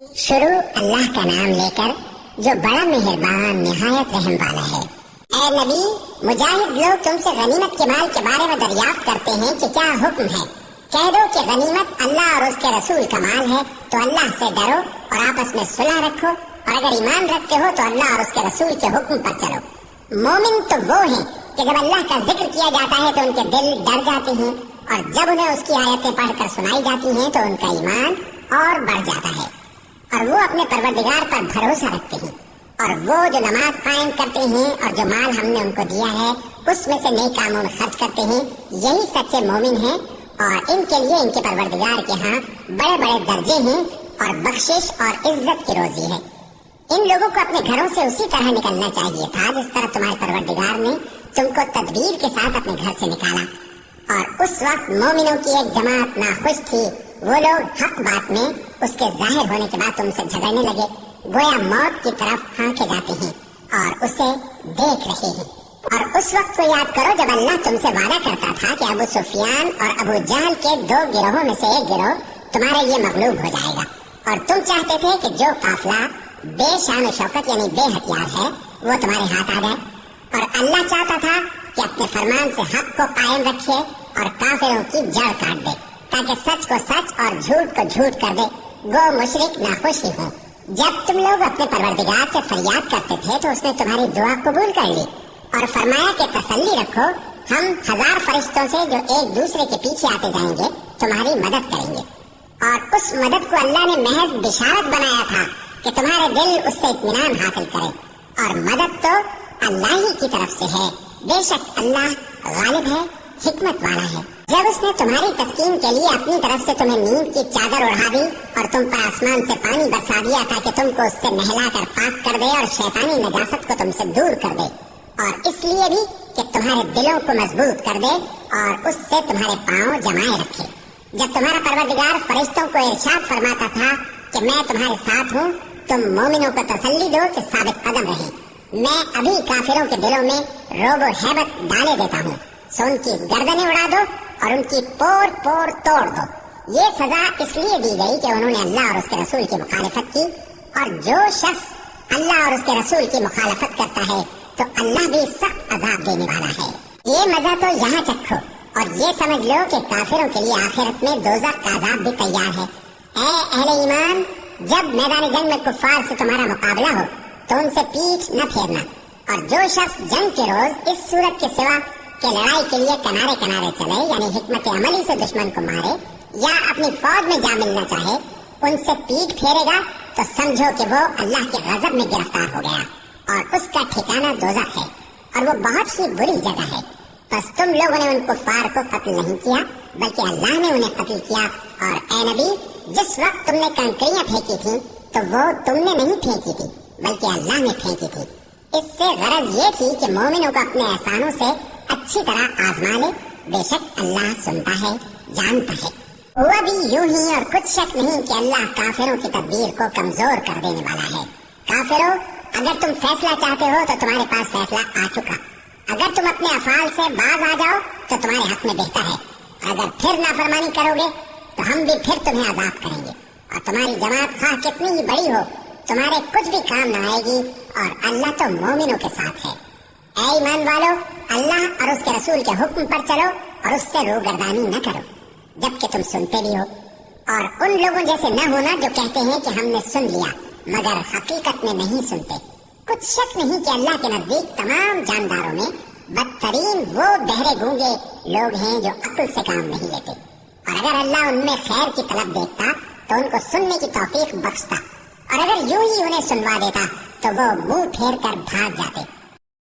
शुरू अल्लाह का नाम लेकर जो बड़ा मेहरबान निहायत रहम वाला है। ऐ नबी, मुजाहिद लोग तुमसे गनीमत के माल के बारे में दरियाफ्त करते हैं कि क्या हुक्म है। कह दो कि गनीमत अल्लाह और उसके रसूल का माल है, तो अल्लाह से डरो और आपस में सुलह रखो, और अगर ईमान रखते हो तो अल्लाह और उसके रसूल के हुक्म पर चलो। मोमिन तो वो हैं कि जब अल्लाह का जिक्र किया जाता है तो उनके दिल डर जाते हैं, और जब उन्हें उसकी आयतें पढ़कर सुनाई जाती हैं तो उनका ईमान और बढ़ जाता है, और वो अपने परवरदिगार पर भरोसा रखते हैं। और वो जो नमाज कायम करते हैं और जो माल हमने उनको दिया है उसमें से नेक कामों में खर्च करते हैं, यही सच्चे मोमिन हैं, और इनके लिए इनके परवरदिगार के यहाँ बड़े बड़े दर्जे हैं और बख्शिश और इज्जत की रोजी है। इन लोगों को अपने घरों से उसी तरह निकलना चाहिए था जिस तरह तुम्हारे परवरदिगार ने तुमको तदबीर के साथ अपने घर से निकाला। और उस वक्त मोमिनों की एक जमात नाखुश थी। वो लोग हक बात में उसके जाहिर होने के बाद तुमसे झगड़ने लगे, गोया मौत की तरफ हाँके जाते हैं और उसे देख रहे हैं। और उस वक्त को याद करो जब अल्लाह तुमसे वादा करता था कि अबू सुफियान और अबू जहल के दो गिरोहों में से एक गिरोह तुम्हारे लिए मगलूब हो जाएगा, और तुम चाहते थे कि जो काफिला बेशान शौकत यानी बेहथियार है वो तुम्हारे हाथ आ जाए। और अल्लाह चाहता था कि अपने फरमान से हक को कायम रखे और काफिरों की जड़ काट दे, ताकि सच को सच और झूठ को झूठ कर दे। गो मुशरिक नाखुश ही हो। जब तुम लोग अपने परवरदिगार से फरियाद करते थे तो उसने तुम्हारी दुआ कबूल कर ली और फरमाया कि तसल्ली रखो, हम 1000 फरिश्तों से जो एक दूसरे के पीछे आते जाएंगे तुम्हारी मदद करेंगे। और उस मदद को अल्लाह ने महज बिशारत बनाया था कि तुम्हारे दिल उससे इत्मीनान हासिल करे, और मदद तो अल्लाह ही की तरफ से है। बेशक अल्लाह गालिब है, हिकमत वाला है। जब उसने तुम्हारी तस्कीन के लिए अपनी तरफ से तुम्हें नींद की चादर ओढ़ा दी और तुम पर आसमान से पानी बरसा दिया ताकि तुमको उससे नहलाकर पाक कर दे और शैतानी नजासत को तुमसे दूर कर दे, और इसलिए भी कि तुम्हारे दिलों को मजबूत कर दे और उससे तुम्हारे पांव जमाए रखे। जब तुम्हारा परवरदिगार फरिश्तों को इरशाद फरमाता था कि मैं तुम्हारे साथ हूँ, तुम मोमिनों को तसल्ली दो कि साबित कदम रहे। मैं अभी काफिरों के दिलों में रोब और हैबत डाले देता हूँ, सो उनकी गर्दनें उड़ा दो और उनकी पोर पोर तोड़ दो। ये सजा इसलिए दी गई कि उन्होंने अल्लाह और उसके रसूल की मुखालफत की, और जो शख्स अल्लाह और उसके रसूल की मुखालफत करता है तो अल्लाह भी सख्त अजाब देने वाला है। ये मजा तो यहाँ चखो और ये समझ लो कि काफिरों के लिए आखिरत में दोज़ख का अजाब भी तैयार है। ऐ अहले ईमान, जब मैदान जंग में कुफ्फार से तुम्हारा मुकाबला हो तो उनसे पीठ न फेरना, और जो शख्स जंग के रोज इस सूरत के सिवा कि लड़ाई के लिए किनारे किनारे चले यानी हिकमत अमली से दुश्मन को मारे या अपनी फौज में जा मिलना चाहे, उनसे पीठ फेरेगा तो समझो कि वो अल्लाह के गजब में गिरफ्तार हो गया और उसका ठिकाना दोज़ख है, और वो बहुत ही बुरी जगह है। बस तुम लोगों ने उन कुफ्फार को कत्ल नहीं किया बल्कि अल्लाह ने उन्हें कत्ल किया। और ऐ नबी, जिस वक्त तुमने कंकरियां फेंकी थी तो वो तुमने नहीं फेंकी थी बल्कि अल्लाह ने फेंकी थी। इससे गरज ये थी कि मोमिनों को अपने एहसानों से अच्छी तरह आजमा ले। बेशक अल्लाह सुनता है, जानता है। हुआ भी यूं ही, और कुछ शक नहीं कि अल्लाह काफिरों की तदबीर को कमजोर कर देने वाला है। काफिरों, अगर तुम फैसला चाहते हो तो तुम्हारे पास फैसला आ चुका। अगर तुम अपने अफाल से बाज आ जाओ तो तुम्हारे हक में बेहतर है, अगर फिर नाफरमानी करोगे तो हम भी फिर तुम्हें आजाद करेंगे, और तुम्हारी जमात खाह कितनी ही बड़ी हो तुम्हारे कुछ भी काम न आएगी, और अल्लाह तो मोमिनों के साथ है। ऐ ईमान वालों, अल्लाह और उसके रसूल के हुक्म पर चलो और उससे रूगर्दानी न करो जबकि तुम सुनते भी हो, और उन लोगों जैसे न होना जो कहते हैं कि हमने सुन लिया मगर हकीकत में नहीं सुनते। कुछ शक नहीं कि अल्लाह के नजदीक तमाम जानदारों में बदतरीन वो बहरे गूंगे लोग हैं जो अक्ल से काम नहीं लेते, और अगर अल्लाह उनमें खैर की तलब देखता तो उनको सुनने की तौफीक बख्शता, और अगर यूं ही उन्हें सुनवा देता तो वो मुंह फेर कर भाग जाते।